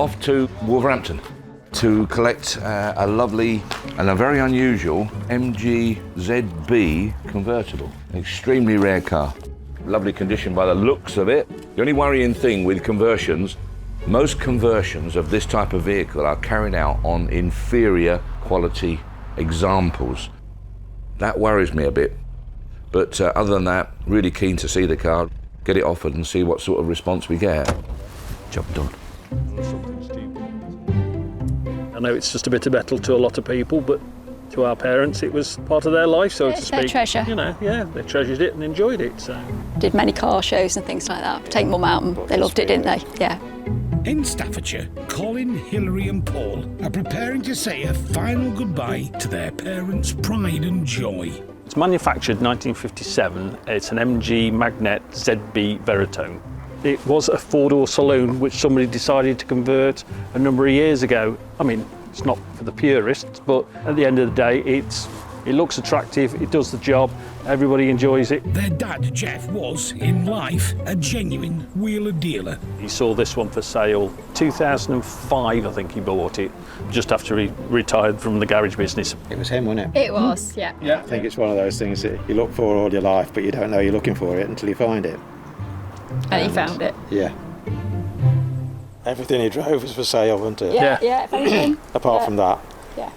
off to Wolverhampton to collect a lovely and a very unusual MG ZB convertible. Extremely rare car. Lovely condition by the looks of it. The only worrying thing with conversions, most conversions of this type of vehicle are carried out on inferior quality examples. That worries me a bit. But other than that, really keen to see the car, get it offered and see what sort of response we get. Job done. I know it's just a bit of metal to a lot of people, but to our parents it was part of their life, so to speak. Their treasure. You know, yeah, they treasured it and enjoyed it. So did many car shows and things like that. Take Mum out and they loved it, didn't they? Yeah. In Staffordshire, Colin, Hilary and Paul are preparing to say a final goodbye to their parents' pride and joy. it's manufactured 1957. It's an MG Magnette ZB Veritone. It was a four-door saloon which somebody decided to convert a number of years ago. I mean, it's not for the purists, but at the end of the day, it looks attractive, it does the job, everybody enjoys it. Their dad, Jeff, was, in life, a genuine wheeler dealer. He saw this one for sale 2005, I think he bought it, just after he retired from the garage business. It was him, wasn't it? It was, yeah. I think it's one of those things that you look for all your life, but you don't know you're looking for it until you find it. And he found it. Yeah. Everything he drove was for sale, wasn't it? Yeah, if anything. Apart from that. Yeah.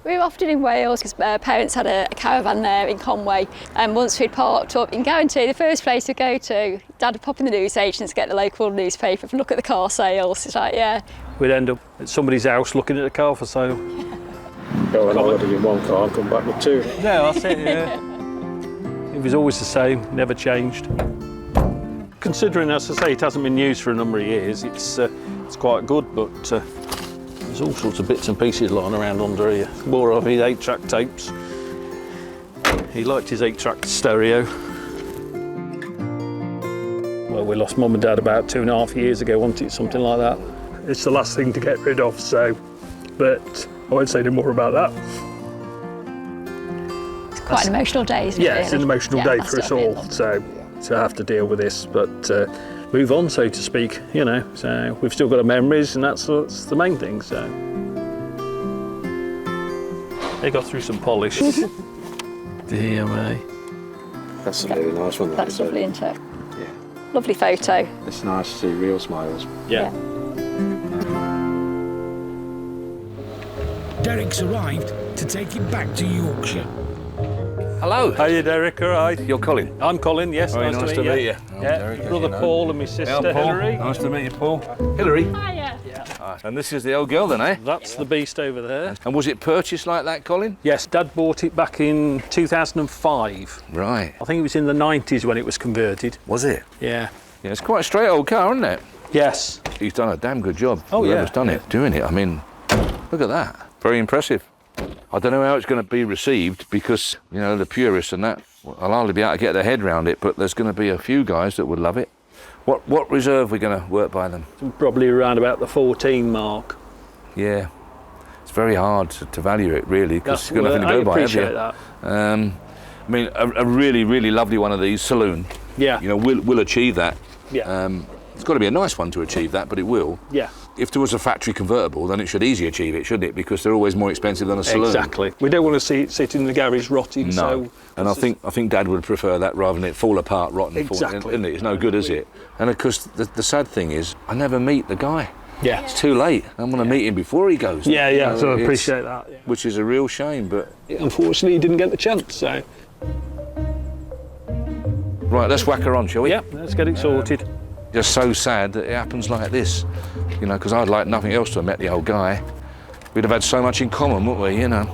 We were often in Wales because parents had a caravan there in Conway, and once we'd parked up in Guarantee, the first place we'd go to, Dad would pop in the newsagents, get the local newspaper, look at the car sales. It's like, yeah. We'd end up at somebody's house looking at a car for sale. Go on holiday in one car and come back with two. Yeah, that's it, yeah. It was always the same, never changed. Considering, as I say, it hasn't been used for a number of years, it's quite good, but there's all sorts of bits and pieces lying around under here. More of his 8-track tapes. He liked his 8-track stereo. Well, we lost Mum and Dad about 2.5 years ago, wasn't it? Something like that. It's the last thing to get rid of, so, but I won't say no more about that. It's quite an emotional day, isn't it? Yeah, it's an emotional day for us all, so I have to deal with this, but move on, so to speak, you know. So we've still got our memories, and that's the main thing, so. They got through some polish. Dear me. That's a really nice one. That's lovely, isn't it? Yeah. Lovely photo. It's nice to see real smiles. Yeah. Derek's arrived to take it back to Yorkshire. Hello. Hiya, Derek, all right? You're Colin. I'm Colin, yes, Very nice to meet you. Yeah, Derek, brother Paul and my sister Paul. Hilary. Nice to meet you, Paul. Hilary. Hiya. And this is the old girl then, eh? That's the beast over there. And was it purchased like that, Colin? Yes, Dad bought it back in 2005. Right. I think it was in the 90s when it was converted. Was it? Yeah. Yeah, it's quite a straight old car, isn't it? Yes. He's done a damn good job. Oh, yeah. Whoever's done it, doing it. I mean, look at that. Very impressive. I don't know how it's going to be received because, you know, the purists and that, I'll hardly be able to get their head round it, but there's going to be a few guys that would love it. What reserve are we going to work by them? Probably around about the 14 mark. Yeah. It's very hard to value it, really, because you've got nothing to go by, have you? That. I mean, a really, really lovely one of these, saloon. Yeah. You know, will achieve that. Yeah. It's got to be a nice one to achieve that, but it will. Yeah. If there was a factory convertible, then it should easily achieve it, shouldn't it? Because they're always more expensive than a saloon. Exactly. We don't want to see it sit in the garage rotting. No. So and I think Dad would prefer that rather than it fall apart, rotten. Exactly. Isn't it? It's no good, is it? And of course, the sad thing is, I never meet the guy. Yeah. It's too late. I'm going to meet him before he goes. Yeah, You know, so I appreciate that. Yeah. Which is a real shame, but... Unfortunately, he didn't get the chance, so... Right, let's whack her on, shall we? Yeah, let's get it sorted. Just so sad that it happens like this, you know, because I'd like nothing else to have met the old guy. We'd have had so much in common, wouldn't we, you know?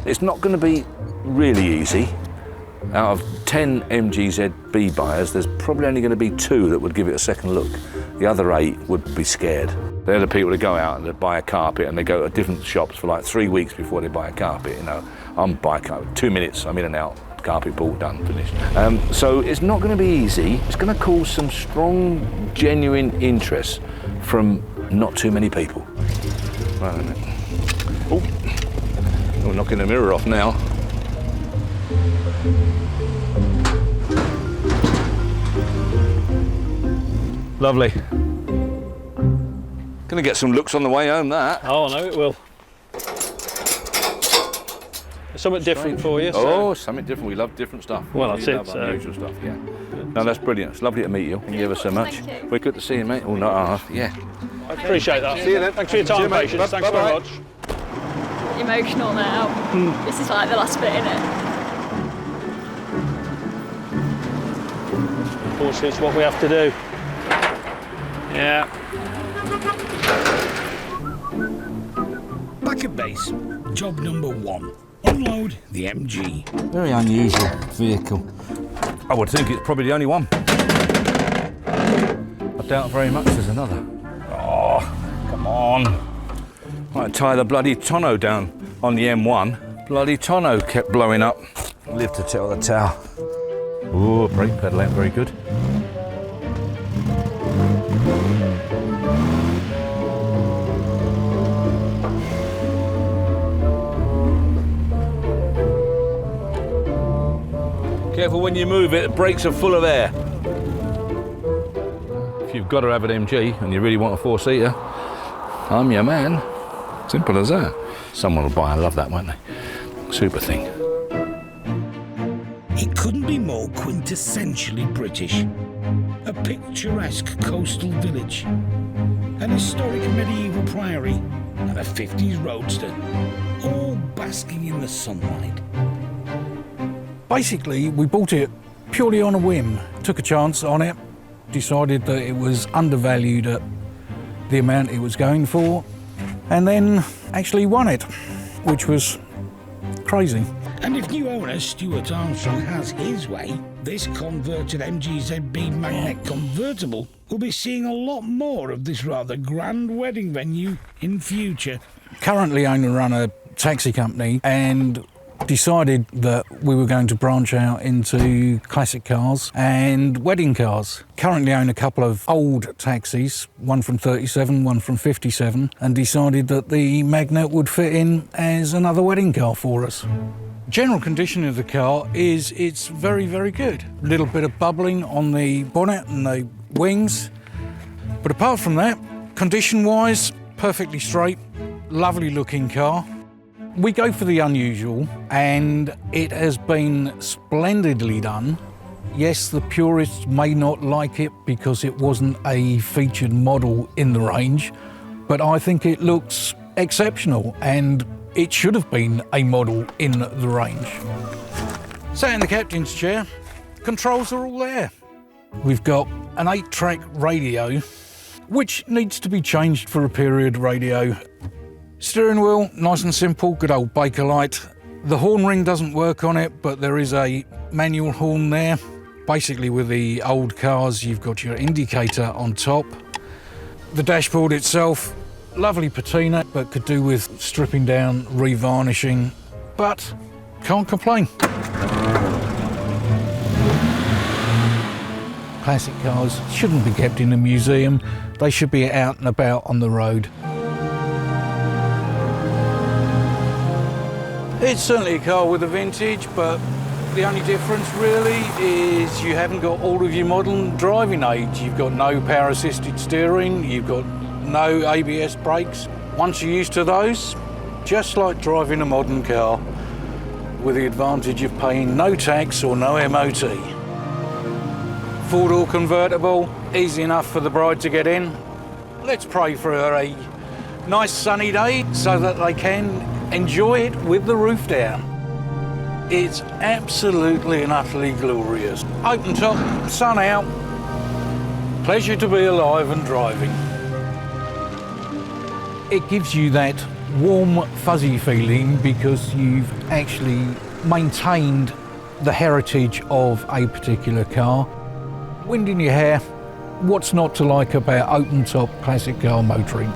It's not going to be really easy. Out of 10 MGZB buyers, there's probably only going to be 2 that would give it a second look. The other 8 would be scared. They're the people that go out and they buy a carpet and they go to different shops for like 3 weeks before they buy a carpet, you know. I'm buying a carpet, 2 minutes, I'm in and out. Carpet bought, done, finished. So it's not going to be easy. It's going to cause some strong, genuine interest from not too many people. Right a minute. Oh, we're knocking the mirror off now. Lovely. Gonna get some looks on the way home, that. Oh, no, it will. Something different for you. Oh, something different. We love different stuff. Well, that's we it, love so- unusual stuff, yeah. No, that's brilliant. It's lovely to meet you. Thank you ever so much. Thank you. We're good to see you, mate. Oh, not half, yeah. I appreciate that. See you then. Thanks for your time and Cheers, mate. patience. Thanks very Bye-bye. much. Emotional now. This is like the last bit, innit? Unfortunately, it's what we have to do. Yeah. Back at base, job number 1. Unload the MG. Very unusual vehicle. I would think it's probably the only one. I doubt very much there's another. Oh, come on. Might tie the bloody tonneau down on the M1. Bloody tonneau kept blowing up. Live to tell the tale. Oh, brake pedal ain't very good. Careful when you move it, the brakes are full of air. If you've got to have an MG and you really want a 4-seater, I'm your man. Simple as that. Someone will buy and love that, won't they? Super thing. It couldn't be more quintessentially British. A picturesque coastal village, an historic medieval priory, and a 50s roadster, all basking in the sunlight. Basically, we bought it purely on a whim. Took a chance on it, decided that it was undervalued at the amount it was going for, and then actually won it, which was crazy. And if new owner Stuart Armstrong has his way, this converted MGZB Magnette convertible will be seeing a lot more of this rather grand wedding venue in future. Currently own and run a taxi company and decided that we were going to branch out into classic cars and wedding cars. Currently own a couple of old taxis, one from 37, one from 57, and decided that the Magnette would fit in as another wedding car for us. General condition of the car is it's very, very good. A little bit of bubbling on the bonnet and the wings. But apart from that, condition-wise, perfectly straight, lovely looking car. We go for the unusual, and it has been splendidly done. Yes, the purists may not like it because it wasn't a featured model in the range, but I think it looks exceptional, and it should have been a model in the range. Sat in the captain's chair, controls are all there. We've got an 8-track radio, which needs to be changed for a period radio. Steering wheel, nice and simple, good old Bakelite. The horn ring doesn't work on it, but there is a manual horn there. Basically, with the old cars, you've got your indicator on top. The dashboard itself, lovely patina, but could do with stripping down, revarnishing, but can't complain. Classic cars shouldn't be kept in a museum. They should be out and about on the road. It's certainly a car with a vintage, but the only difference really is you haven't got all of your modern driving aids. You've got no power assisted steering, you've got no ABS brakes. Once you're used to those, just like driving a modern car, with the advantage of paying no tax or no MOT. 4-door convertible, easy enough for the bride to get in. Let's pray for a nice sunny day so that they can enjoy it with the roof down. It's absolutely and utterly glorious. Open top, sun out, pleasure to be alive and driving. It gives you that warm, fuzzy feeling because you've actually maintained the heritage of a particular car. Wind in your hair, what's not to like about open top classic car motoring?